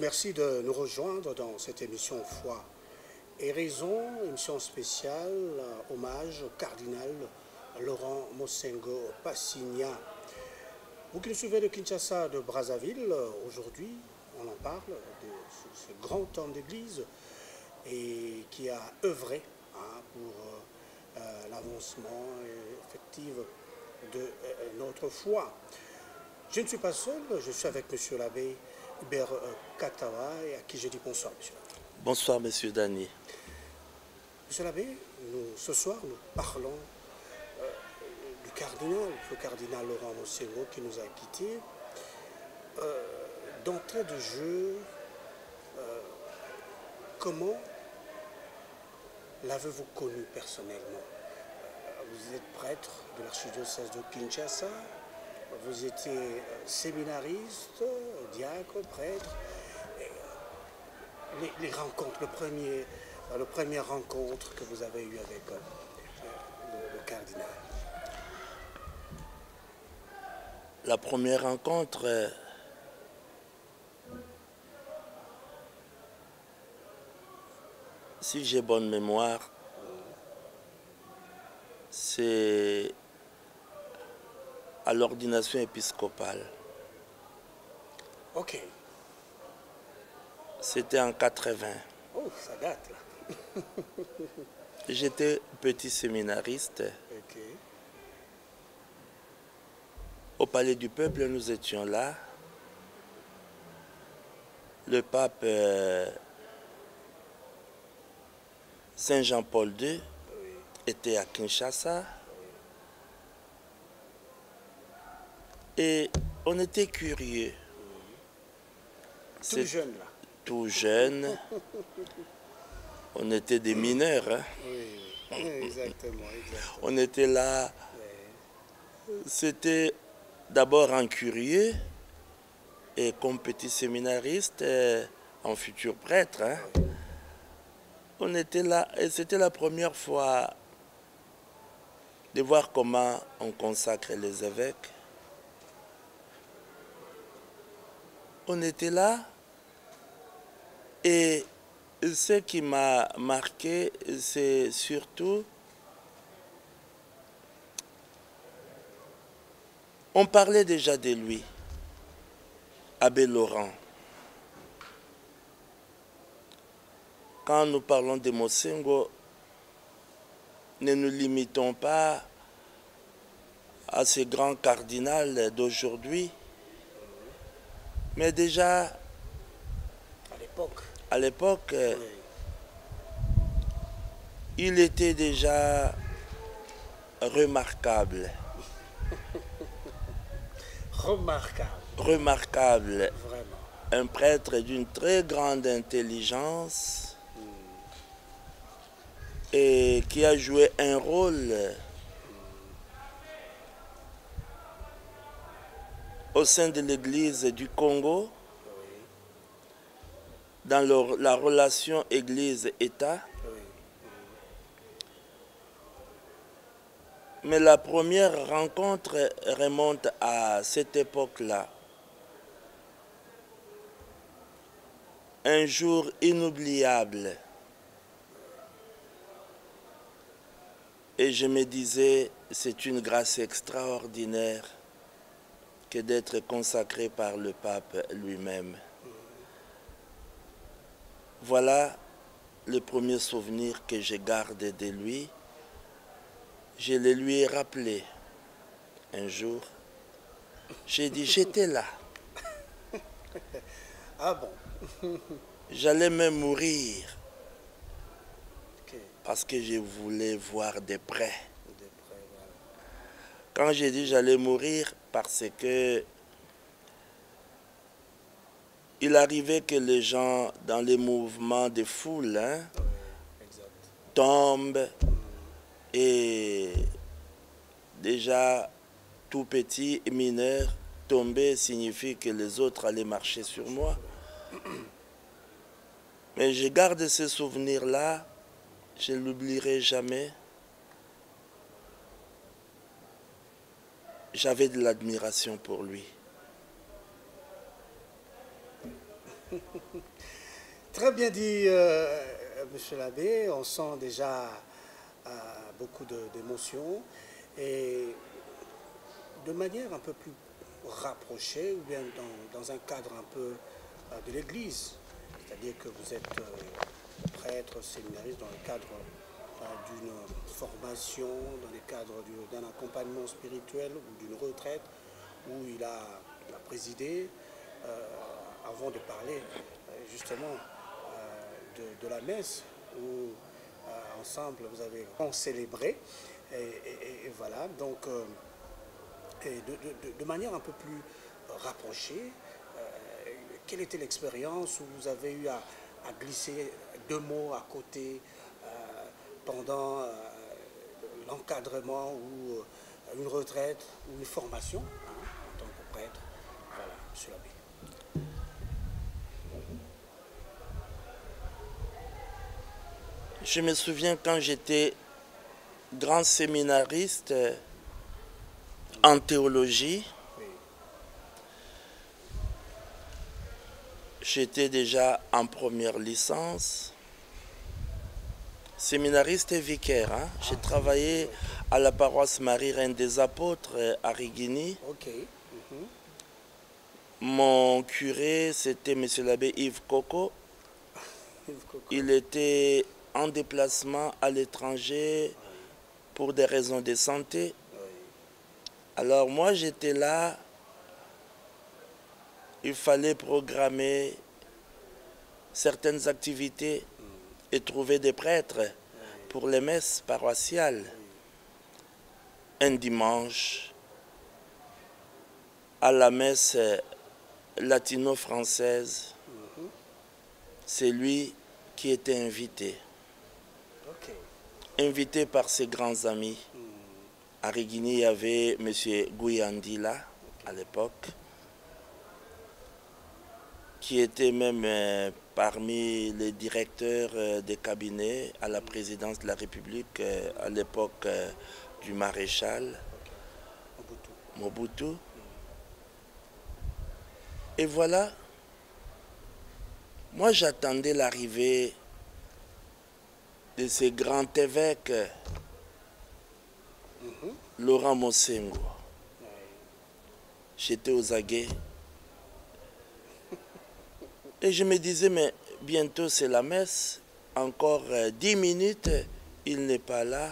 Merci de nous rejoindre dans cette émission Foi et Raison, émission spéciale, hommage au cardinal Laurent Mosengo Passigna. Vous qui nous suivez de Kinshasa, de Brazzaville, aujourd'hui, on en parle de ce grand homme d'église et qui a œuvré pour l'avancement effectif de notre foi. Je ne suis pas seul, je suis avec monsieur l'abbé Hubert Katawa, et à qui je dis bonsoir, monsieur l'abbé. Bonsoir, monsieur Dany. Monsieur l'abbé, ce soir, nous parlons du cardinal, le cardinal Laurent Mosengo qui nous a quittés. D'entrée de jeu, comment l'avez-vous connu personnellement? Vous êtes prêtre de l'archidiocèse de Kinshasa. Vous étiez séminariste, diacre, prêtre. Les rencontres, la première rencontre que vous avez eue avec le cardinal. La première rencontre, si j'ai bonne mémoire, c'est à l'ordination épiscopale. Ok. C'était en 80. Oh, ça date là. J'étais petit séminariste. Ok. Au Palais du Peuple, nous étions là. Le pape Saint Jean-Paul II était à Kinshasa. Et on était curieux. Tout jeune là. Tout jeune. On était des mineurs. Hein? Oui, exactement. On était là. C'était d'abord un curieux et comme petit séminariste, un futur prêtre. Hein? On était là et c'était la première fois de voir comment on consacre les évêques. On était là et ce qui m'a marqué, c'est surtout, on parlait déjà de lui, Abbé Laurent. Quand nous parlons de Mosengo, ne nous limitons pas à ce grand cardinal d'aujourd'hui, mais déjà, à l'époque, oui, il était déjà remarquable. Remarquable. Remarquable. Vraiment. Un prêtre d'une très grande intelligence et qui a joué un rôle au sein de l'Église du Congo, Oui, dans la relation Église-État. oui. Mais la première rencontre remonte à cette époque-là. Un jour inoubliable. Et je me disais, c'est une grâce extraordinaire que d'être consacré par le pape lui-même. Voilà le premier souvenir que je garde de lui. Je le lui ai rappelé un jour. J'ai dit, j'étais là. Ah bon? J'allais même mourir Ok. parce que je voulais voir de près. De près, voilà. Quand j'ai dit j'allais mourir, parce que il arrivait que les gens dans les mouvements de foule Oui, exact. tombent et déjà tout petit mineur, tomber signifie que les autres allaient marcher sur moi. Mais je garde ces souvenirs-là, je ne l'oublierai jamais. J'avais de l'admiration pour lui. Très bien dit, monsieur l'abbé. On sent déjà beaucoup d'émotions. Et de manière un peu plus rapprochée, ou bien dans un cadre un peu de l'Église, c'est-à-dire que vous êtes prêtre, séminariste dans le cadre d'une formation, dans le cadre d'un accompagnement spirituel ou d'une retraite où il a présidé, avant de parler justement de la messe où ensemble vous avez célébré. Et voilà, donc et de manière un peu plus rapprochée, quelle était l'expérience où vous avez eu à glisser deux mots à côté pendant l'encadrement ou une retraite ou une formation en tant que prêtre? Voilà, monsieur l'abbé. Je me souviens quand j'étais grand séminariste en théologie, Oui, j'étais déjà en première licence, séminariste et vicaire. J'ai travaillé à la paroisse Marie-Reine des Apôtres à Rigini. ok. Mhm. Mon curé, c'était M. l'abbé Yves Coco. Il était en déplacement à l'étranger pour des raisons de santé. Oui, Alors moi, j'étais là. Il fallait programmer certaines activités et trouver des prêtres pour les messes paroissiales. Un dimanche, à la messe latino-française, c'est lui qui était invité. ok. Invité par ses grands amis. À Rigini, il y avait M. Guyandila à l'époque, qui était même parmi les directeurs des cabinets à la présidence de la République à l'époque du maréchal Mobutu. Et voilà, moi j'attendais l'arrivée de ces grands évêques, Laurent Mosengo. J'étais aux aguets. Et je me disais, mais bientôt c'est la messe, encore 10 minutes, il n'est pas là.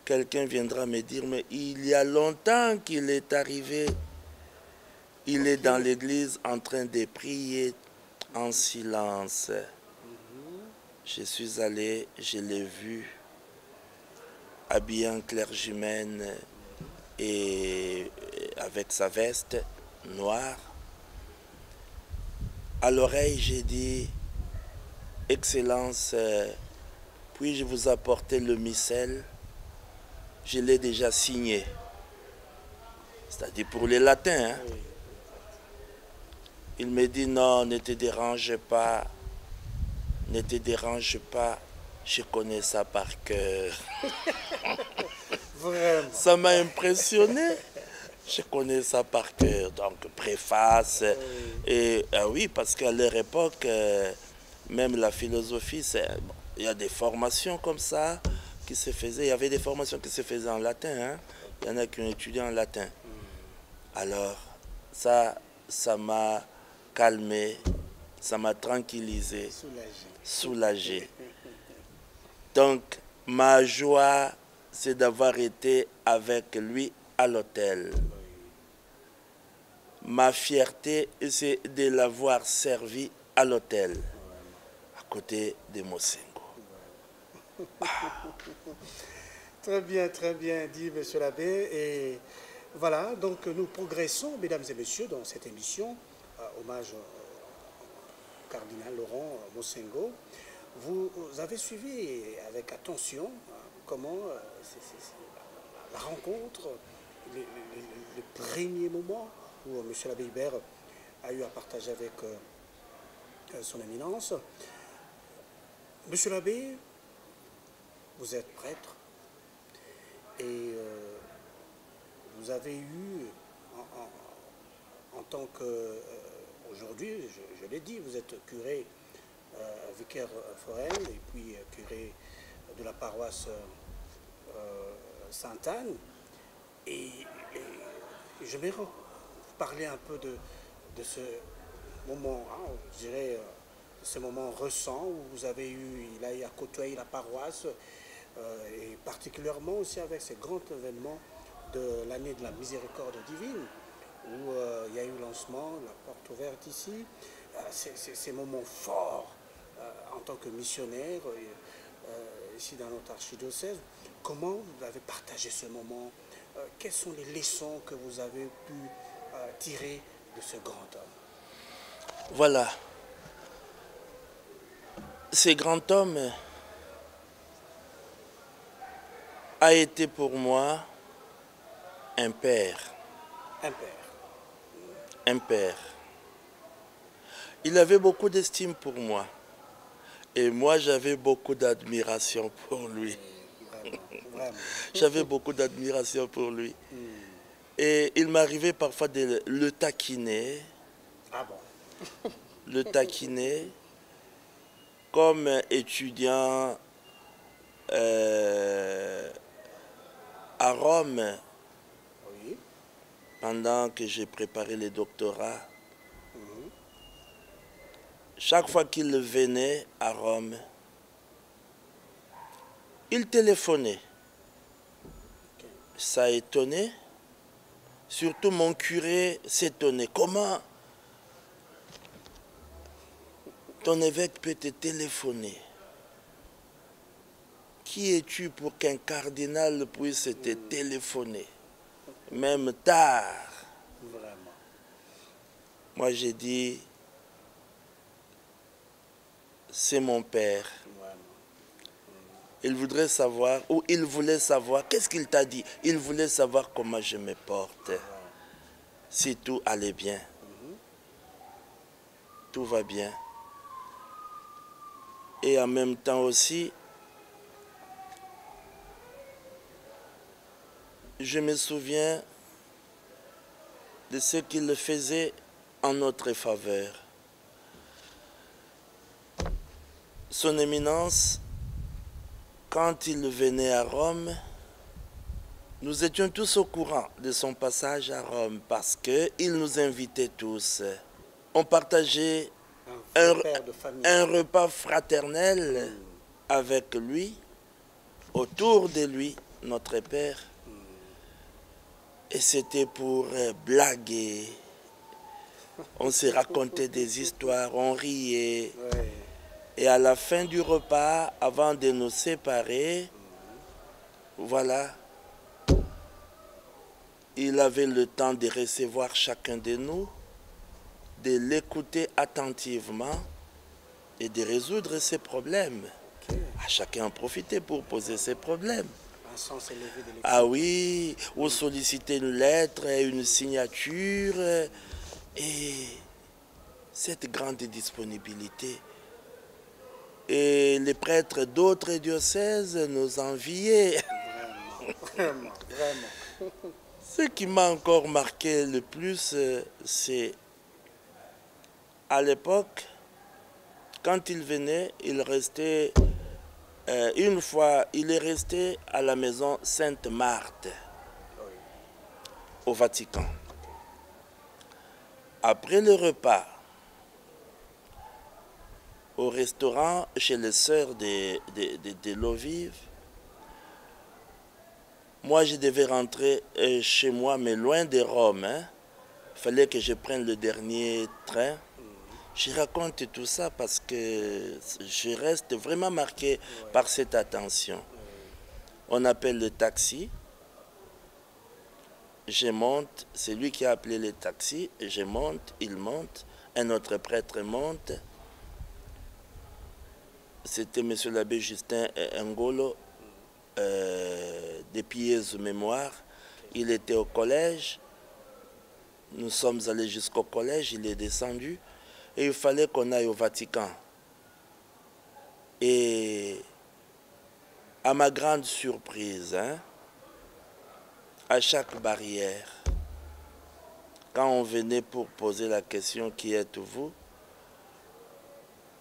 Quelqu'un viendra me dire, mais il y a longtemps qu'il est arrivé. Il est dans l'église en train de prier en silence. Je suis allé, je l'ai vu. habillé en clergyman et avec sa veste noire. À l'oreille, j'ai dit, Excellence, puis-je vous apporter le missel? Je l'ai déjà signé. C'est-à-dire pour les latins. Hein? Il me dit, non, ne te dérange pas. Ne te dérange pas. Je connais ça par cœur. Vraiment. Ça m'a impressionné. Je connais ça par cœur. Donc, préface. Et oui, parce qu'à leur époque, même la philosophie, bon, il y a des formations comme ça qui se faisaient. Il y avait des formations qui se faisaient en latin. Hein? Il y en a qui ont étudié en latin. Alors, ça m'a calmé, ça m'a tranquillisé, soulagé. Donc, ma joie, c'est d'avoir été avec lui à l'hôtel. Ma fierté, c'est de l'avoir servi à l'hôtel, à côté de Mosengo. Très bien dit, monsieur l'abbé. Et voilà, donc nous progressons, mesdames et messieurs, dans cette émission, hommage au cardinal Laurent Mosengo. Vous avez suivi avec attention comment la rencontre, les premiers moments où M. l'abbé Hubert a eu à partager avec son éminence. Monsieur l'abbé, vous êtes prêtre et vous avez eu, en tant que, aujourd'hui, je l'ai dit, vous êtes curé, vicaire forain et puis curé de la paroisse Sainte-Anne. Et j'aimerais vous parler un peu de ce moment, hein, je dirais, ce moment récent où vous avez eu, il a eu à côtoyer la paroisse, et particulièrement aussi avec ces grands événements de l'année de la miséricorde divine, où il y a eu le lancement, la porte ouverte ici, ces moments forts en tant que missionnaire, ici dans notre archidiocèse. Comment vous avez partagé ce moment? Quelles sont les leçons que vous avez pu tirer de ce grand homme? Voilà. Ce grand homme a été pour moi un père. Un père. Un père. Il avait beaucoup d'estime pour moi. Et moi, j'avais beaucoup d'admiration pour lui. Vraiment. J'avais beaucoup d'admiration pour lui. Et il m'arrivait parfois de le taquiner. Ah bon? Le taquiner comme étudiant à Rome, Oui. pendant que j'ai préparé les doctorats. Chaque fois qu'il venait à Rome, il téléphonait. Ça étonnait. Surtout mon curé s'étonnait. Comment ton évêque peut te téléphoner? Qui es-tu pour qu'un cardinal puisse te téléphoner? Même tard. Vraiment. Moi j'ai dit, c'est mon père. Vraiment. Il voudrait savoir, ou il voulait savoir, qu'est-ce qu'il t'a dit? Il voulait savoir comment je me porte. Si tout allait bien. Tout va bien. Et en même temps aussi, je me souviens de ce qu'il faisait en notre faveur. Son éminence, quand il venait à Rome, nous étions tous au courant de son passage à Rome parce qu'il nous invitait tous. On partageait un repas fraternel avec lui, autour de lui, notre père. Et c'était pour blaguer. On se racontait des histoires, on riait. Et à la fin du repas, avant de nous séparer, voilà, il avait le temps de recevoir chacun de nous, de l'écouter attentivement et de résoudre ses problèmes. Ok. À chacun en profiter pour poser ses problèmes. Un sens élevé de l'écoute. Ah oui, ou solliciter une lettre, une signature, et cette grande disponibilité. Et les prêtres d'autres diocèses nous enviaient. Vraiment, vraiment. Ce qui m'a encore marqué le plus, c'est à l'époque, quand il venait, il restait, une fois, il est resté à la maison Sainte-Marthe, au Vatican. Après le repas, au restaurant chez les sœurs de l'eau vive, moi je devais rentrer chez moi, mais loin de Rome. Il fallait que je prenne le dernier train. Je raconte tout ça parce que je reste vraiment marqué par cette attention. On appelle le taxi. Je monte, c'est lui qui a appelé le taxi. Je monte, il monte. Un autre prêtre monte. C'était M. l'abbé Justin Ngolo, des pieuses mémoires. Il était au collège. Nous sommes allés jusqu'au collège, il est descendu. Et il fallait qu'on aille au Vatican. Et à ma grande surprise, à chaque barrière, quand on venait pour poser la question « Qui êtes-vous ?»,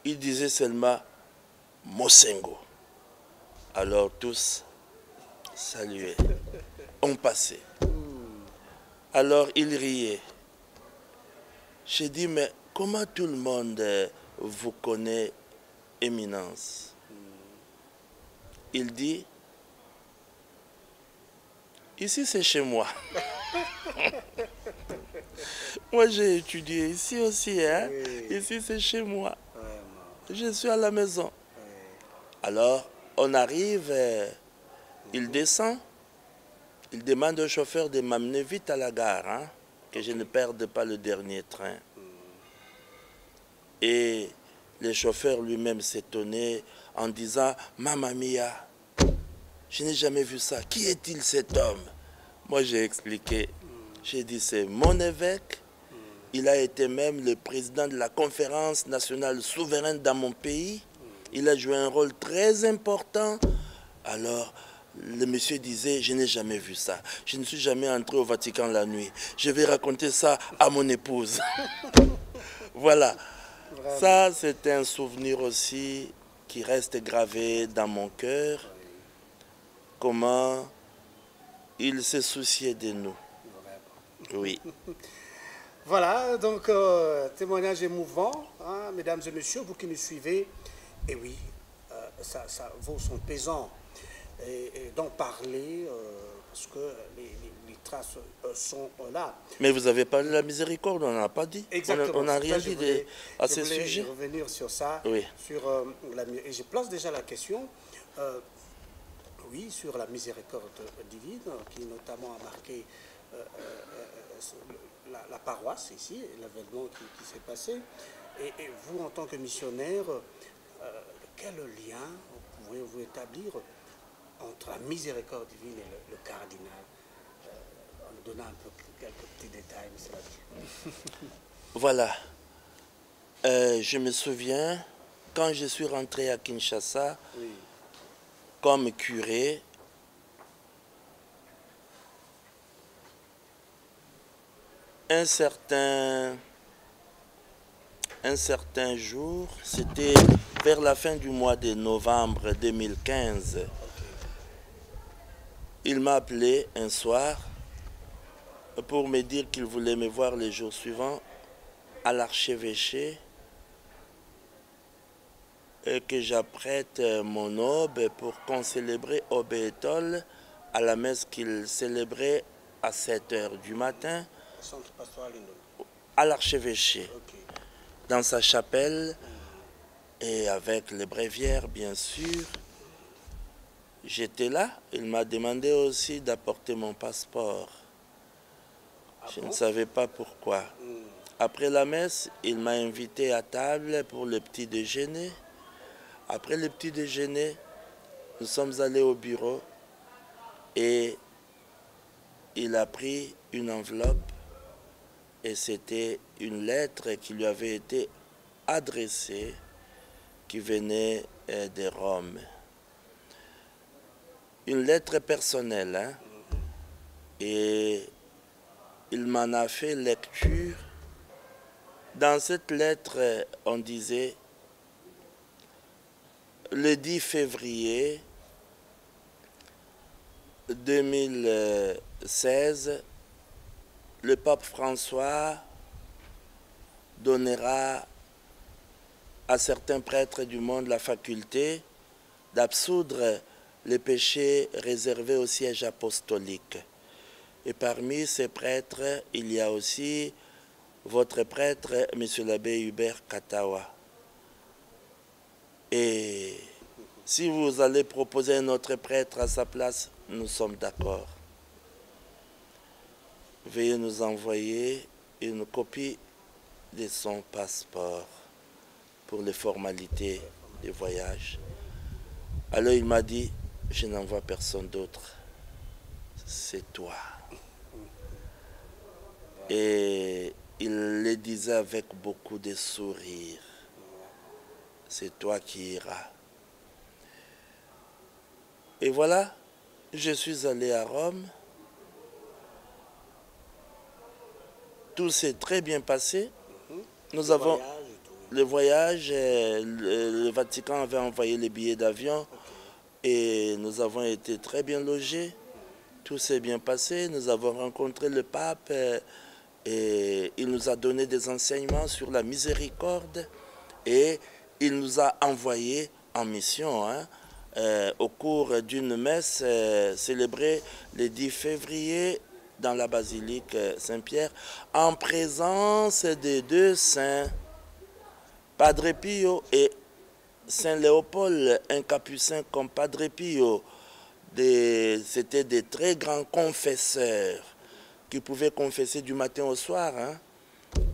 il disait seulement « Mosengo ». Alors tous saluaient, on passait. Alors il riait. J'ai dit « Mais comment tout le monde vous connaît, Éminence ?» Il dit « Ici c'est chez moi. » Moi j'ai étudié ici aussi, hein? Oui. Ici c'est chez moi. Vraiment. Je suis à la maison. Oui. Alors on arrive, il descend, il demande au chauffeur de m'amener vite à la gare, hein, que je ne perde pas le dernier train. Et le chauffeur lui-même s'étonnait en disant « Mamma mia, je n'ai jamais vu ça. Qui est-il cet homme ?» Moi j'ai expliqué. J'ai dit « C'est mon évêque. Il a été même le président de la conférence nationale souveraine dans mon pays. Il a joué un rôle très important. » Alors, le monsieur disait « Je n'ai jamais vu ça. Je ne suis jamais entré au Vatican la nuit. Je vais raconter ça à mon épouse. » Voilà. Vraiment. Ça, c'est un souvenir aussi qui reste gravé dans mon cœur. Comment il se souciait de nous. Oui. Voilà, donc témoignage émouvant, hein, mesdames et messieurs, vous qui nous suivez. Et oui, ça vaut son pesant et d'en parler parce que les traces sont là. Mais vous avez parlé de la miséricorde, on n'en a pas dit. Exactement. On n'a rien dit à ce sujet. Je voulais revenir sur ça. Oui. Et je place déjà la question. Oui, sur la miséricorde divine, qui notamment a marqué la paroisse ici, l'événement qui s'est passé. Et vous, en tant que missionnaire, quel lien pouvez-vous établir entre la miséricorde divine et le cardinal, en nous donnant un peu quelques petits détails, M. l'abbé. Voilà. Je me souviens, quand je suis rentré à Kinshasa, oui, comme curé, un certain jour, c'était vers la fin du mois de novembre 2015, il m'a appelé un soir pour me dire qu'il voulait me voir les jours suivants à l'archevêché et que j'apprête mon aube pour qu'on célébrait au Bétol à la messe qu'il célébrait à 7 h du matin à l'archevêché, dans sa chapelle et avec les bréviaires bien sûr. j'étais là. Il m'a demandé aussi d'apporter mon passeport. Je ne savais pas pourquoi. Après la messe, il m'a invité à table pour le petit déjeuner. Après le petit déjeuner, nous sommes allés au bureau et il a pris une enveloppe et c'était une lettre qui lui avait été adressée, qui venait de Rome. Une lettre personnelle, hein? Et il m'en a fait lecture. Dans cette lettre, on disait, le 10 février 2016, le pape François donnera à certains prêtres du monde la faculté d'absoudre les péchés réservés au siège apostolique. Et parmi ces prêtres, il y a aussi votre prêtre, M. l'abbé Hubert Katawa. Et si vous allez proposer un autre prêtre à sa place, nous sommes d'accord. Veuillez nous envoyer une copie de son passeport pour les formalités de voyage. Alors il m'a dit, je n'envoie personne d'autre, c'est toi. Et il le disait avec beaucoup de sourires, c'est toi qui iras. Et voilà, je suis allé à Rome. Tout s'est très bien passé. Nous avons le voyage, le Vatican avait envoyé les billets d'avion et nous avons été très bien logés. Tout s'est bien passé. Nous avons rencontré le pape et il nous a donné des enseignements sur la miséricorde et il nous a envoyés en mission, hein, au cours d'une messe célébrée le 10 février dans la basilique Saint-Pierre, en présence des deux saints, Padre Pio et Saint Léopold, un capucin comme Padre Pio. C'était des très grands confesseurs qui pouvaient confesser du matin au soir. Hein.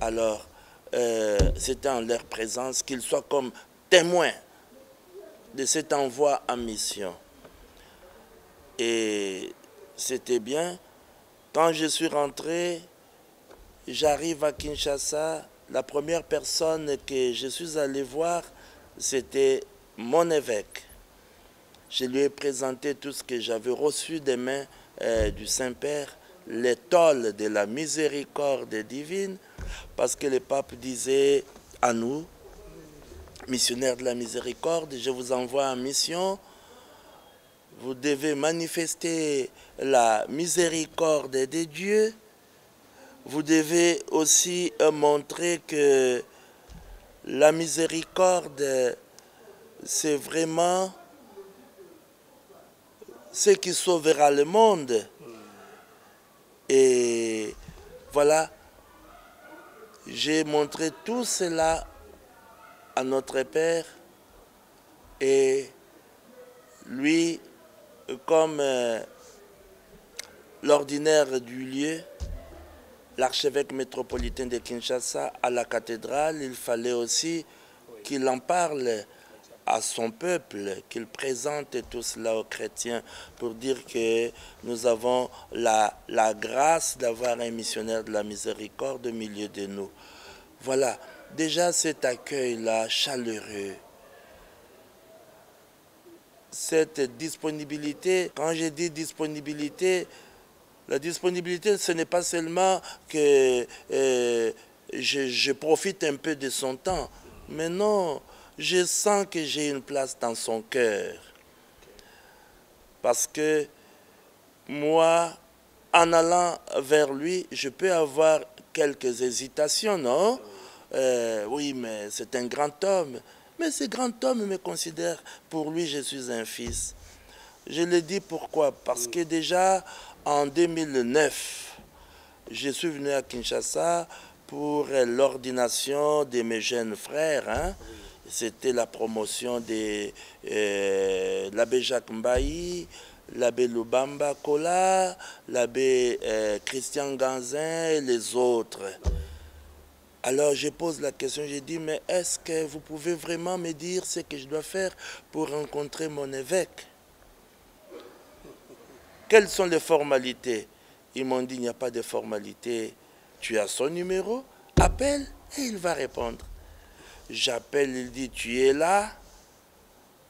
Alors, c'était en leur présence qu'ils soient comme témoins de cet envoi en mission. Et c'était bien. Quand je suis rentré, j'arrive à Kinshasa, la première personne que je suis allé voir, c'était mon évêque. Je lui ai présenté tout ce que j'avais reçu des mains du Saint-Père, l'étole de la miséricorde divine, parce que le pape disait à nous, missionnaires de la miséricorde, je vous envoie en mission, vous devez manifester la miséricorde de Dieu. Vous devez aussi montrer que la miséricorde, c'est vraiment ce qui sauvera le monde. Et voilà, j'ai montré tout cela à notre Père et lui, comme l'ordinaire du lieu, l'archevêque métropolitain de Kinshasa à la cathédrale, il fallait aussi qu'il en parle à son peuple, qu'il présente tout cela aux chrétiens pour dire que nous avons la grâce d'avoir un missionnaire de la miséricorde au milieu de nous. Voilà, déjà cet accueil-là chaleureux, cette disponibilité. Quand je dis disponibilité, la disponibilité, ce n'est pas seulement que je profite un peu de son temps, mais non, je sens que j'ai une place dans son cœur. Parce que moi, en allant vers lui, je peux avoir quelques hésitations, non? Oui, mais c'est un grand homme. Mais ce grand homme me considère, pour lui, je suis un fils. Je le dis pourquoi? Parce que déjà, en 2009, je suis venu à Kinshasa pour l'ordination de mes jeunes frères. Hein. C'était la promotion de l'abbé Jacques Mbaye, l'abbé Lubamba Kola, l'abbé Christian Ganzin et les autres. Alors je pose la question, je dis, mais est-ce que vous pouvez vraiment me dire ce que je dois faire pour rencontrer mon évêque? Quelles sont les formalités? Ils m'ont dit, il n'y a pas de formalité. Tu as son numéro, appelle et il va répondre. J'appelle, il dit, tu es là,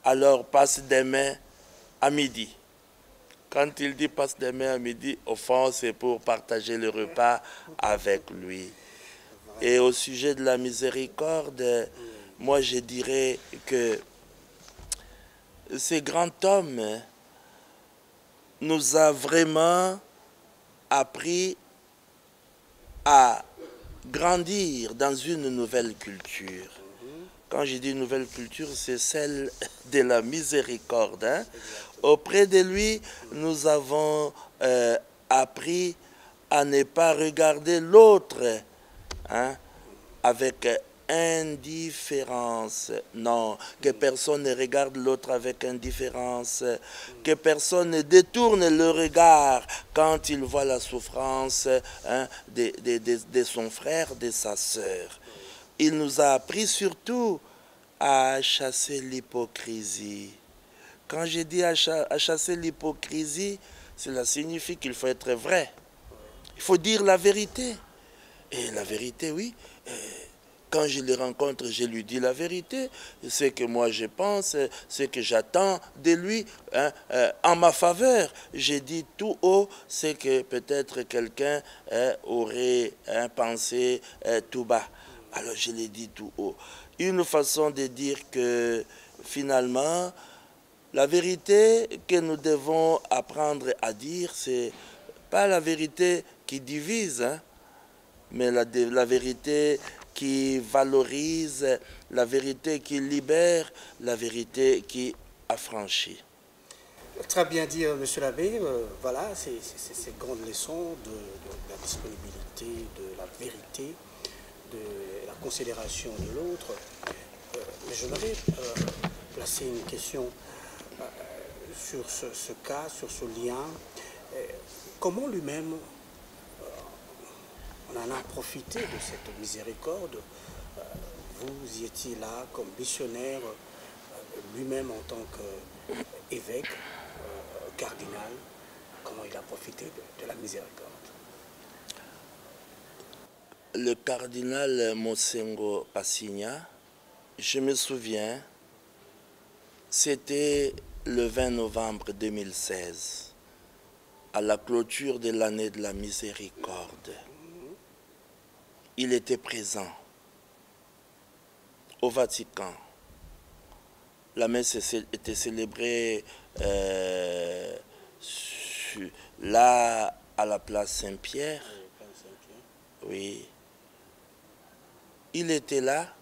alors passe demain à midi. Quand il dit passe demain à midi, au fond, c'est pour partager le repas avec lui. Et au sujet de la miséricorde, moi je dirais que ce grand homme nous a vraiment appris à grandir dans une nouvelle culture. Quand je dis nouvelle culture, c'est celle de la miséricorde. Hein? Auprès de lui, nous avons appris à ne pas regarder l'autre hein, avec indifférence. Non, que personne ne regarde l'autre avec indifférence, que personne ne détourne le regard quand il voit la souffrance hein, de son frère, de sa sœur. Il nous a appris surtout à chasser l'hypocrisie. Quand je dis à chasser l'hypocrisie, cela signifie qu'il faut être vrai. Il faut dire la vérité. Et la vérité, oui, quand je le rencontre, je lui dis la vérité. Ce que moi je pense, ce que j'attends de lui hein, en ma faveur. Je dis tout haut ce que peut-être quelqu'un aurait pensé tout bas. Alors je l'ai dit tout haut. Une façon de dire que finalement, la vérité que nous devons apprendre à dire, c'est pas la vérité qui divise, hein, mais la vérité qui valorise, la vérité qui libère, la vérité qui affranchit. Très bien dit, monsieur l'abbé. Voilà, ces grandes leçons de la disponibilité, de la vérité, de la considération de l'autre. Mais j'aimerais placer une question sur ce cas, sur ce lien. Comment lui-même on en a profité de cette miséricorde? Vous y étiez là comme missionnaire, lui-même en tant qu'évêque, cardinal. Comment il a profité de la miséricorde? Le cardinal Mosengo Passigna, je me souviens, c'était le 20 novembre 2016, à la clôture de l'année de la miséricorde. Il était présent au Vatican. La messe était célébrée là, à la place Saint-Pierre. Oui. Il était là,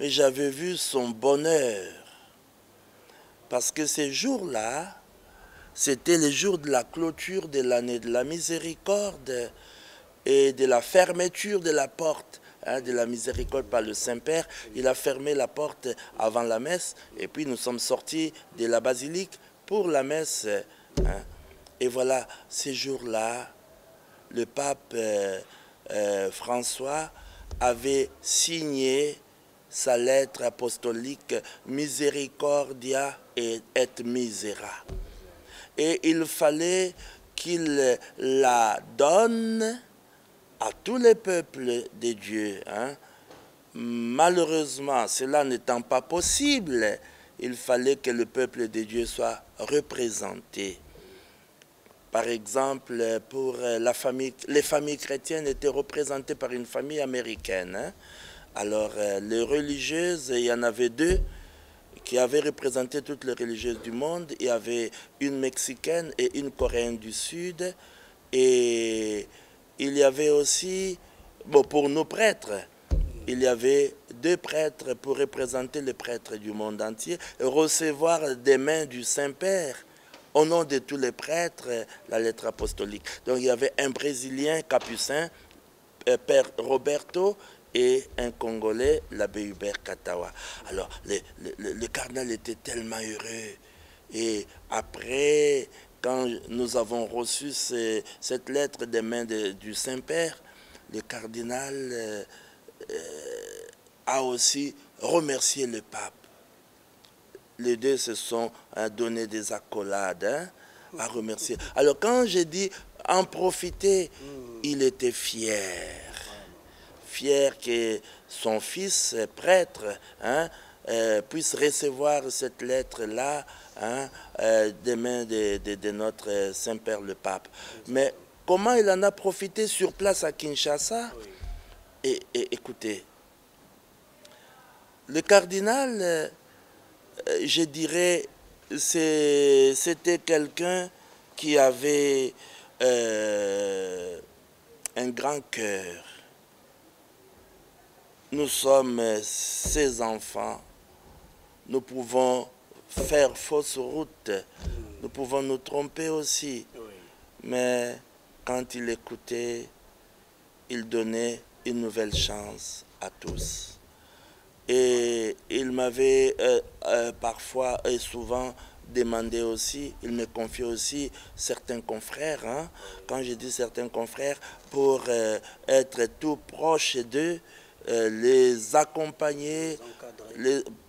mais j'avais vu son bonheur. Parce que ces jours-là, c'était le jour de la clôture de l'année de la miséricorde et de la fermeture de la porte hein, de la miséricorde par le Saint-Père. Il a fermé la porte avant la messe et puis nous sommes sortis de la basilique pour la messe. Hein. Et voilà, ces jours-là, le pape François avait signé sa lettre apostolique Misericordia et Misera. Et il fallait qu'il la donne à tous les peuples de Dieu. Hein. Malheureusement, cela n'étant pas possible, il fallait que le peuple de Dieu soit représenté. Par exemple, pour les familles chrétiennes étaient représentées par une famille américaine. Hein. Alors, les religieuses, il y en avait deux qui avaient représenté toutes les religieuses du monde. Il y avait une Mexicaine et une Coréenne du Sud. Et il y avait aussi, bon, pour nos prêtres, il y avait deux prêtres pour représenter les prêtres du monde entier et recevoir des mains du Saint-Père, au nom de tous les prêtres, la lettre apostolique. Donc il y avait un Brésilien capucin, Père Roberto, et un Congolais, l'abbé Hubert Katawa. Alors le cardinal était tellement heureux. Et après, quand nous avons reçu cette lettre des mains du Saint-Père, le cardinal a aussi remercié le pape. Les deux se sont donné des accolades, hein, à remercier. Alors quand j'ai dit en profiter, il était fier. Fier que son fils prêtre, hein, puisse recevoir cette lettre-là, hein, des mains de notre Saint-Père le Pape. Mais comment il en a profité sur place à Kinshasa? Et écoutez, le cardinal, je dirais, c'était quelqu'un qui avait un grand cœur. Nous sommes ses enfants. Nous pouvons faire fausse route. Nous pouvons nous tromper aussi. Mais quand il écoutait, il donnait une nouvelle chance à tous. Et il m'avait parfois et souvent demandé aussi, il me confiait aussi certains confrères, hein, quand je dis certains confrères, pour être tout proche d'eux, les accompagner,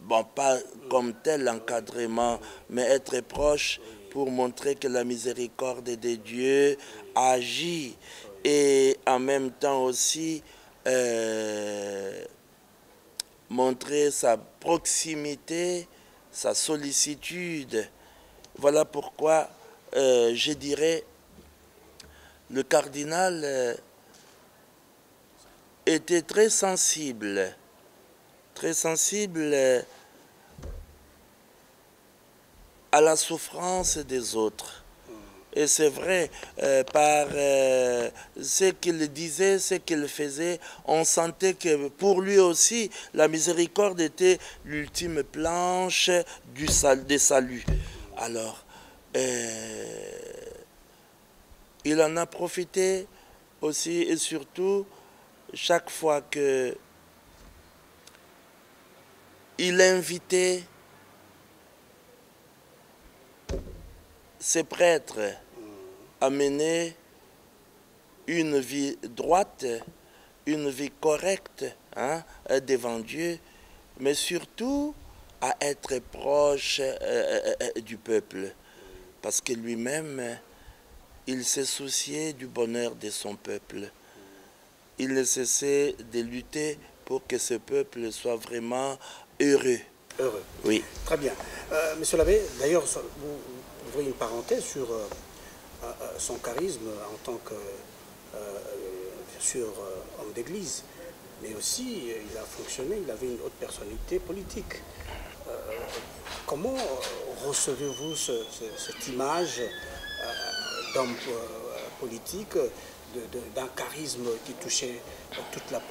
bon, pas comme tel encadrement, mais être proche pour montrer que la miséricorde de Dieu agit, et en même temps aussi montrer sa proximité, sa sollicitude. Voilà pourquoi je dirais le cardinal était très sensible à la souffrance des autres. Et c'est vrai, par ce qu'il disait, ce qu'il faisait, on sentait que pour lui aussi, la miséricorde était l'ultime planche des saluts. Alors, il en a profité aussi et surtout chaque fois que il invitait ses prêtres à mener une vie droite, une vie correcte, hein, devant Dieu, mais surtout à être proche du peuple, parce que lui-même, il s'est soucié du bonheur de son peuple. Il ne cessait de lutter pour que ce peuple soit vraiment heureux. Heureux. Oui. Très bien. Monsieur l'abbé, d'ailleurs, vous ouvrez une parenthèse sur son charisme en tant que, bien sûr, homme d'église, mais aussi il a fonctionné, il avait une haute personnalité politique. Comment recevez-vous cette image d'homme politique, d'un charisme qui touchait toute la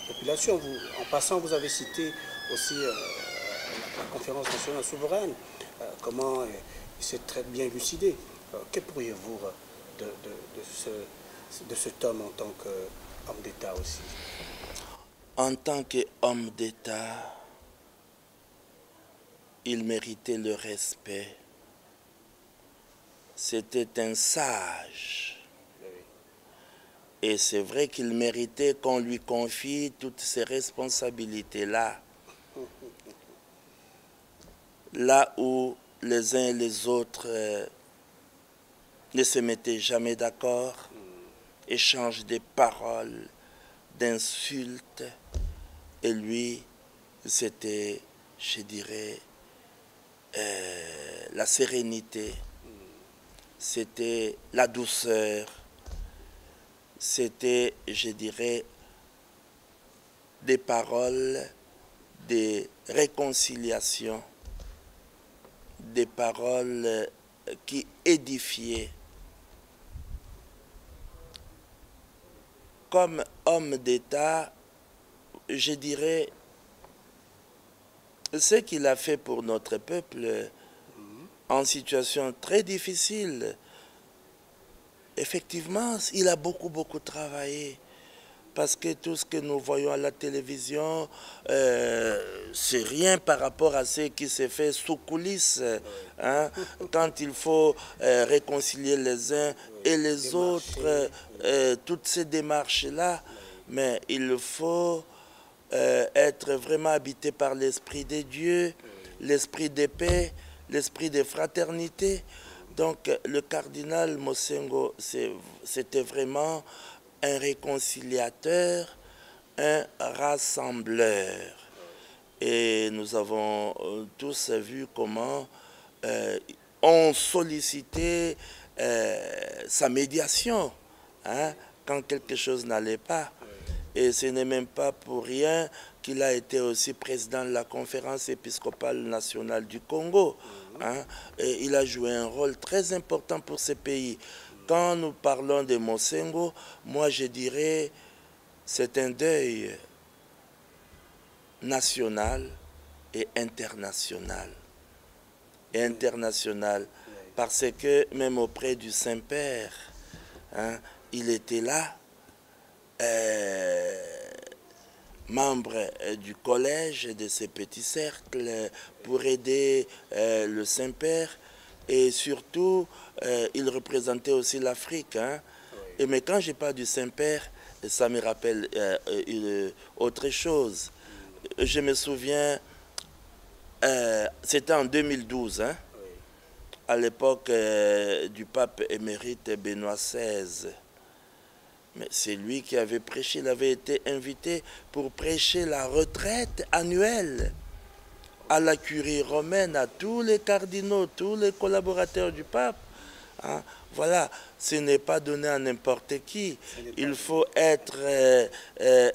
population? En passant, vous avez cité aussi la conférence nationale souveraine, comment il s'est très bien élucidé. Que pourriez-vous de cet homme en tant qu'homme d'État aussi? En tant qu'homme d'État, il méritait le respect. C'était un sage. Et c'est vrai qu'il méritait qu'on lui confie toutes ces responsabilités-là. Là où les uns et les autres ne se mettaient jamais d'accord, échangent des paroles, d'insultes. Et lui, c'était, je dirais, la sérénité, c'était la douceur, c'était, je dirais, des paroles de réconciliation, des paroles qui édifiaient. Comme homme d'État, je dirais, ce qu'il a fait pour notre peuple en situation très difficile, effectivement, il a beaucoup travaillé parce que tout ce que nous voyons à la télévision, c'est rien par rapport à ce qui se fait sous coulisses. Hein? Quand il faut réconcilier les uns et les autres, toutes ces démarches-là, mais il faut être vraiment habité par l'Esprit de Dieu, l'Esprit de paix, l'Esprit de fraternité. Donc le cardinal Mosengo, c'était vraiment un réconciliateur, un rassembleur. Et nous avons tous vu comment on sollicitait sa médiation, hein, quand quelque chose n'allait pas. Et ce n'est même pas pour rien qu'il a été aussi président de la conférence épiscopale nationale du Congo. Hein, et il a joué un rôle très important pour ce pays. Quand nous parlons de Mosengo, moi je dirais c'est un deuil national et international. Et international, parce que même auprès du Saint-Père, hein, il était là, membre du collège de ces petits cercles pour aider le Saint-Père, et surtout il représentait aussi l'Afrique. Hein. Et mais quand je parle du Saint-Père, ça me rappelle autre chose. Je me souviens, c'était en 2012, hein, à l'époque du pape émérite Benoît XVI. Mais c'est lui qui avait prêché, il avait été invité pour prêcher la retraite annuelle à la curie romaine, à tous les cardinaux, tous les collaborateurs du pape. Hein. Voilà, ce n'est pas donné à n'importe qui. Il faut être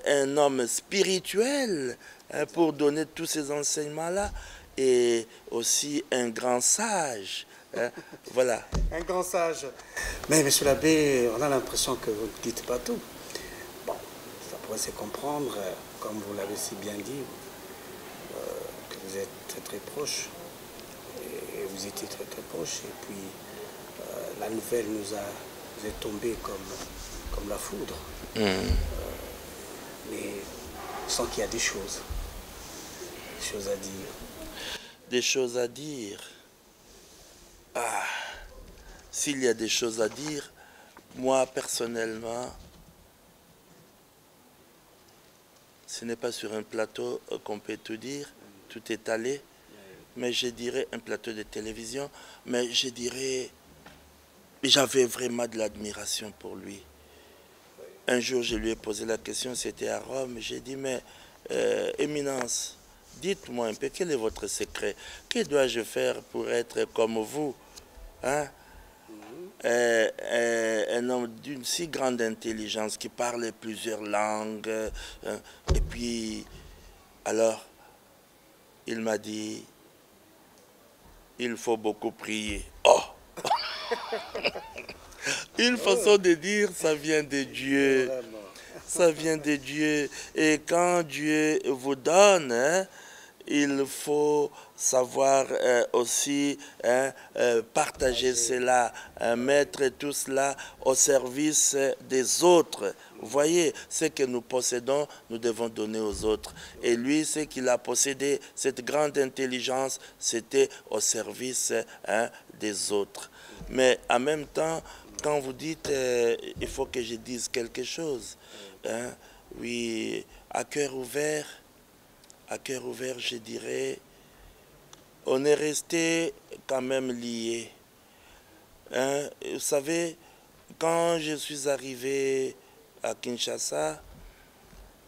un homme spirituel, hein, pour donner tous ces enseignements-là, et aussi un grand sage. Hein. Voilà. Un grand sage. Mais monsieur l'abbé, on a l'impression que vous ne dites pas tout. Bon, ça pourrait se comprendre, comme vous l'avez si bien dit, que vous êtes très très proche. Et vous étiez très très proche. Et puis, la nouvelle nous est tombée comme la foudre. Mais je sens qu'il y a des choses à dire. Des choses à dire. Ah, s'il y a des choses à dire, moi personnellement, ce n'est pas sur un plateau qu'on peut tout dire, tout étaler, mais je dirais un plateau de télévision, mais je dirais, j'avais vraiment de l'admiration pour lui. Un jour, je lui ai posé la question, c'était à Rome, j'ai dit, mais Éminence, dites-moi un peu, quel est votre secret? Que dois-je faire pour être comme vous? Hein? Un homme d'une si grande intelligence qui parle plusieurs langues. Hein? Et puis, alors, il m'a dit, il faut beaucoup prier. Oh! Une façon de dire, ça vient de Dieu. Ça vient de Dieu. Et quand Dieu vous donne, hein, il faut savoir aussi, hein, partager cela, mettre tout cela au service des autres. Vous voyez, ce que nous possédons, nous devons donner aux autres. Et lui, ce qu'il a possédé, cette grande intelligence, c'était au service, hein, des autres. Mais en même temps, quand vous dites, il faut que je dise quelque chose, hein, oui, à cœur ouvert, je dirais, on est resté quand même liés. Hein? Vous savez, quand je suis arrivé à Kinshasa,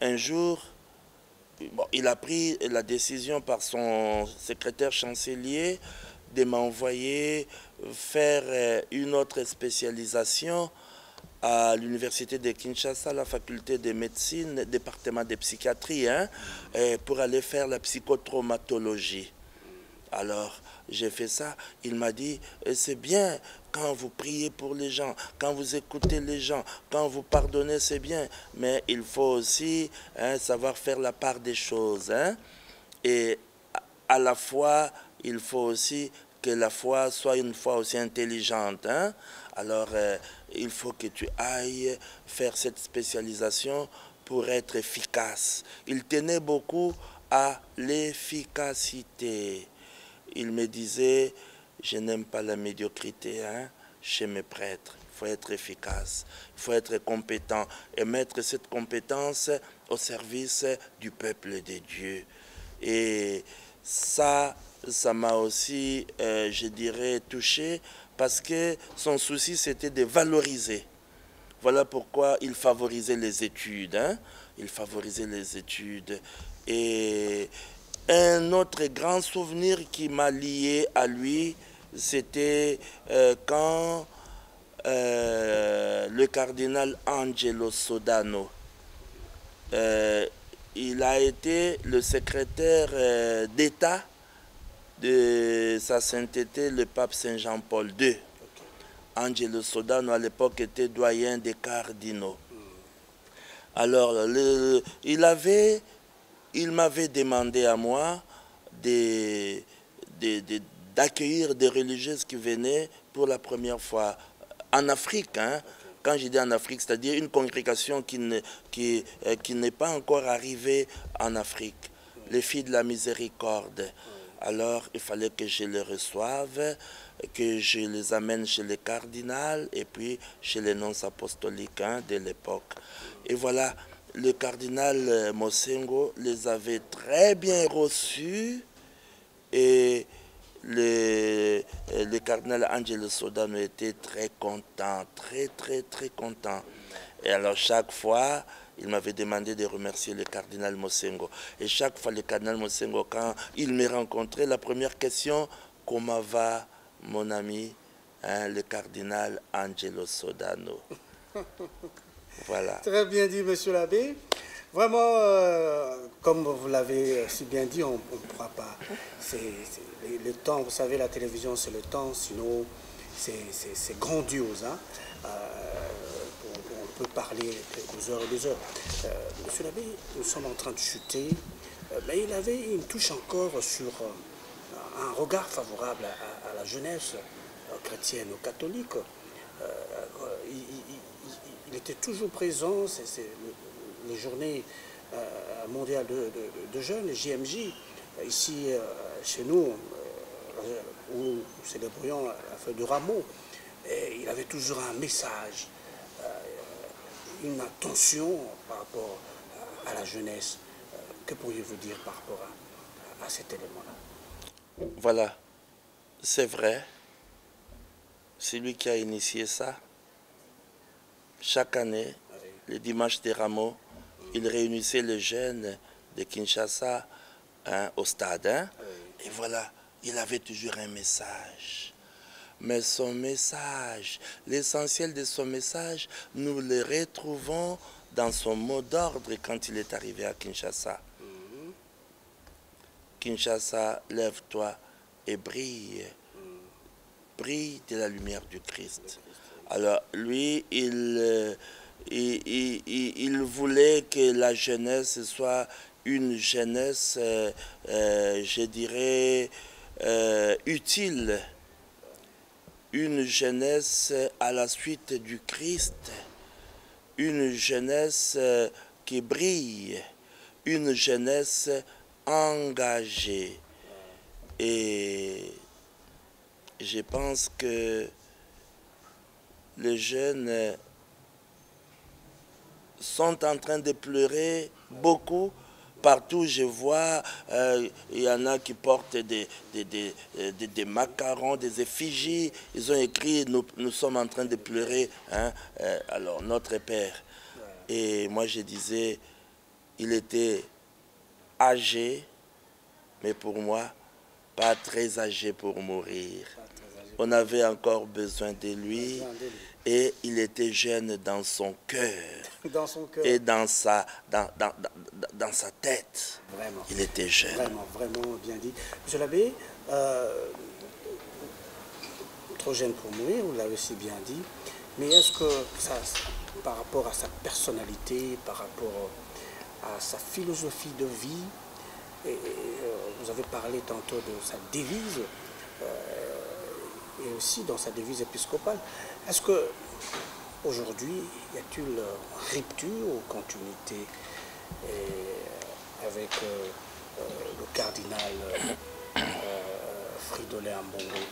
un jour, bon, il a pris la décision par son secrétaire chancelier de m'envoyer faire une autre spécialisation à l'université de Kinshasa, la faculté de médecine, département de psychiatrie, hein, pour aller faire la psychotraumatologie. Alors, j'ai fait ça. Il m'a dit, c'est bien quand vous priez pour les gens, quand vous écoutez les gens, quand vous pardonnez, c'est bien. Mais il faut aussi, hein, savoir faire la part des choses. Hein. Et à la fois, il faut aussi que la foi soit une foi aussi intelligente. Hein. Alors, il faut que tu ailles faire cette spécialisation pour être efficace. Il tenait beaucoup à l'efficacité. Il me disait, je n'aime pas la médiocrité chez mes prêtres. Il faut être efficace, il faut être compétent et mettre cette compétence au service du peuple de Dieu. Et ça m'a aussi, je dirais, touché parce que son souci, c'était de valoriser. Voilà pourquoi il favorisait les études. Il favorisait les études. Et un autre grand souvenir qui m'a lié à lui, c'était quand le cardinal Angelo Sodano, il a été le secrétaire d'État de sa sainteté, le pape Saint Jean-Paul II. Angelo Sodano, à l'époque, était doyen des cardinaux. Alors, il m'avait demandé à moi d'accueillir des religieuses qui venaient pour la première fois en Afrique. Quand je dis en Afrique, c'est-à-dire une congrégation qui n'est pas encore arrivée en Afrique. Les filles de la miséricorde. Alors, il fallait que je les reçoive, que je les amène chez les cardinals et puis chez les nonces apostoliques de l'époque. Et voilà, le cardinal Mosengo les avait très bien reçus et le cardinal Angelo Sodano était très content, très content. Et alors chaque fois, il m'avait demandé de remercier le cardinal Mosengo. Et chaque fois, le cardinal Mosengo, quand il me rencontrait, la première question, comment va mon ami, le cardinal Angelo Sodano? Voilà. Très bien dit, monsieur l'abbé. Vraiment, comme vous l'avez si bien dit, on ne pourra pas. Le temps, vous savez, la télévision, c'est le temps, sinon c'est grandiose. On peut parler des heures et des heures. Monsieur l'abbé, nous sommes en train de chuter, mais il avait une touche encore sur un regard favorable à la jeunesse chrétienne ou catholique. Il était toujours présent, c'est les journées mondiales de jeunes, les JMJ, ici chez nous, où nous célébrions la fête de Rameau. Et il avait toujours un message, une attention par rapport à la jeunesse. Que pourriez-vous dire par rapport à cet élément-là? Voilà, c'est vrai. C'est lui qui a initié ça. Chaque année, le dimanche des Rameaux, il réunissait les jeunes de Kinshasa au stade. Et voilà, il avait toujours un message. Mais son message, l'essentiel de son message, nous le retrouvons dans son mot d'ordre quand il est arrivé à Kinshasa. Kinshasa, lève-toi et brille. Brille de la lumière du Christ. Alors lui, il voulait que la jeunesse soit une jeunesse, je dirais, utile. Une jeunesse à la suite du Christ. Une jeunesse qui brille. Une jeunesse engagée. Et je pense que les jeunes sont en train de pleurer beaucoup. Partout, je vois, il y en a qui portent des macarons, des effigies. Ils ont écrit, nous sommes en train de pleurer. Alors, notre Père. Et moi, je disais, il était âgé, mais pour moi, pas très âgé pour mourir. On avait encore besoin de lui et il était jeune dans son cœur et dans sa tête. Vraiment. Il était jeune. Vraiment bien dit. Monsieur l'abbé, trop jeune pour mourir, vous l'avez si bien dit, mais est-ce que ça, par rapport à sa personnalité, par rapport à sa philosophie de vie, vous avez parlé tantôt de sa devise, et aussi dans sa devise épiscopale. Est-ce que aujourd'hui, y a-t-il rupture ou continuité avec le cardinal Fridolin Ambongo?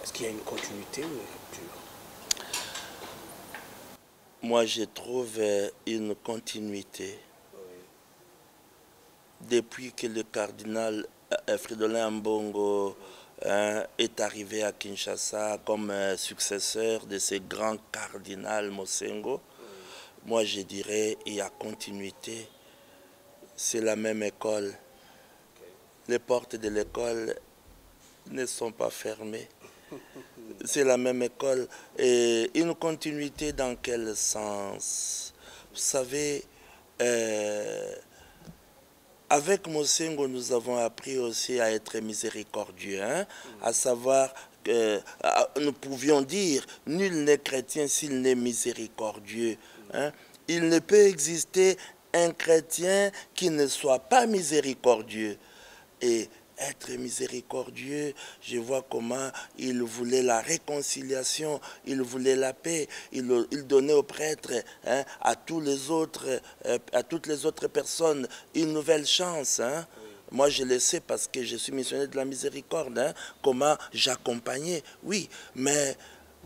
Est-ce qu'il y a une continuité ou une rupture? Moi, je trouve une continuité. Depuis que le cardinal Fridolin Ambongo est arrivé à Kinshasa comme successeur de ce grand cardinal Mosengo, moi je dirais il y a continuité. C'est la même école. Les portes de l'école ne sont pas fermées. C'est la même école. Et une continuité dans quel sens? Vous savez, avec Mosengo, nous avons appris aussi à être miséricordieux, hein? À savoir que nous pouvions dire, nul n'est chrétien s'il n'est miséricordieux. Hein? Il ne peut exister un chrétien qui ne soit pas miséricordieux. Et être miséricordieux, je vois comment il voulait la réconciliation, il voulait la paix, il donnait aux prêtres, hein, à toutes les autres personnes une nouvelle chance. Hein. Moi, je le sais parce que je suis missionnaire de la miséricorde, hein, comment j'accompagnais, oui, mais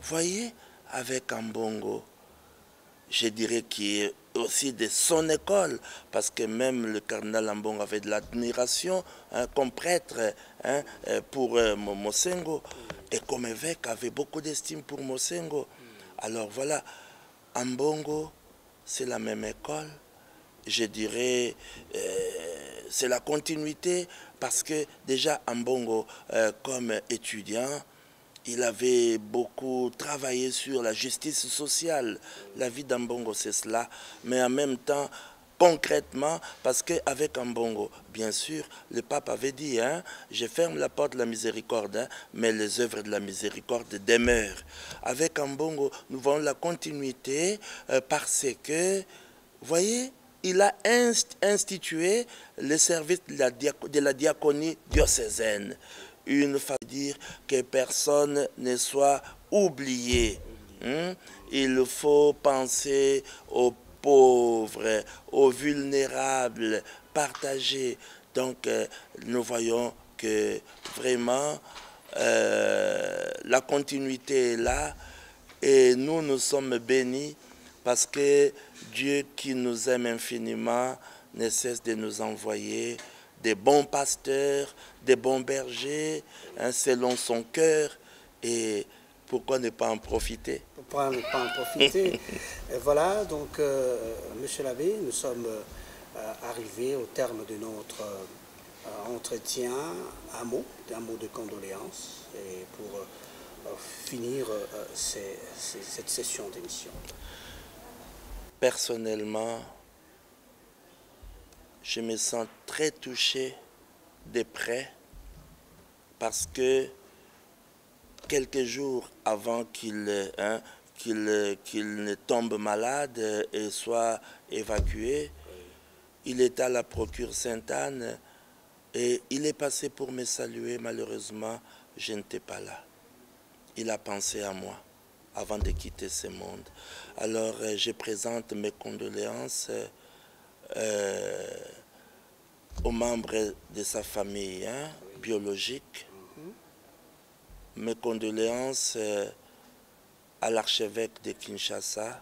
voyez, avec Ambongo, je dirais qu'il est aussi de son école, parce que même le cardinal Ambongo avait de l'admiration, hein, comme prêtre, hein, pour Mosengo, et comme évêque avait beaucoup d'estime pour Mosengo. Alors voilà, Ambongo, c'est la même école, je dirais, c'est la continuité, parce que déjà Ambongo, comme étudiant, il avait beaucoup travaillé sur la justice sociale. La vie d'Ambongo, c'est cela. Mais en même temps, concrètement, parce qu'avec Ambongo, bien sûr, le pape avait dit, hein, je ferme la porte de la miséricorde, hein, mais les œuvres de la miséricorde demeurent. Avec Ambongo, nous voyons la continuité parce que, vous voyez, il a institué le service de la diaconie diocésaine. Une fois dire que personne ne soit oublié. Il faut penser aux pauvres, aux vulnérables, partager. Donc nous voyons que vraiment la continuité est là et nous sommes bénis parce que Dieu qui nous aime infiniment ne cesse de nous envoyer des bons pasteurs, des bons bergers, hein, selon son cœur. Et pourquoi ne pas en profiter? Pourquoi ne pas en profiter? Et voilà, donc, Monsieur l'abbé, nous sommes arrivés au terme de notre entretien. Un mot de condoléances et pour finir cette session d'émission. Personnellement, je me sens très touché de près parce que quelques jours avant qu'il ne tombe malade et soit évacué, il est à la procure Sainte-Anne et il est passé pour me saluer. Malheureusement, je n'étais pas là. Il a pensé à moi avant de quitter ce monde. Alors, je présente mes condoléances aux membres de sa famille biologique. Mes condoléances à l'archevêque de Kinshasa,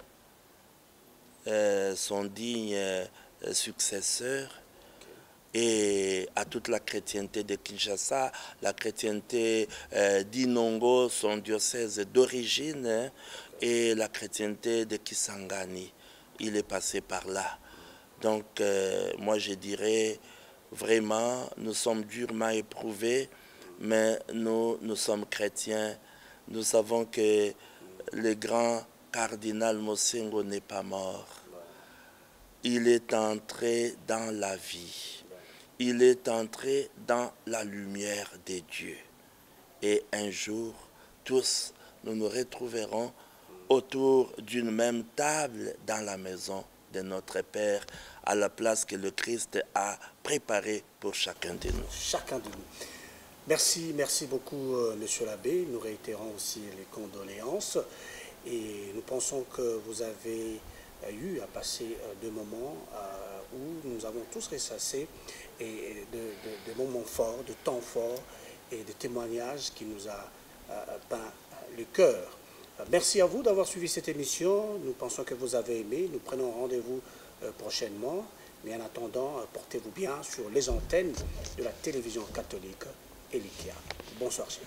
son digne successeur, et à toute la chrétienté de Kinshasa, la chrétienté d'Inongo, son diocèse d'origine, et la chrétienté de Kisangani. Il est passé par là. Donc, moi je dirais, vraiment, nous sommes durement éprouvés, mais nous sommes chrétiens. Nous savons que le grand cardinal Mosengo n'est pas mort. Il est entré dans la vie. Il est entré dans la lumière des dieux. Et un jour, tous, nous nous retrouverons autour d'une même table dans la maison de notre Père, à la place que le Christ a préparée pour chacun de nous. Chacun de nous. Merci beaucoup, Monsieur l'abbé. Nous réitérons aussi les condoléances. Et nous pensons que vous avez eu à passer des moments où nous avons tous ressassé et de moments forts, de temps forts et de témoignages qui nous a peint le cœur. Merci à vous d'avoir suivi cette émission. Nous pensons que vous avez aimé. Nous prenons rendez-vous prochainement. Mais en attendant, portez-vous bien sur les antennes de la télévision catholique Elikia. Bonsoir, chef.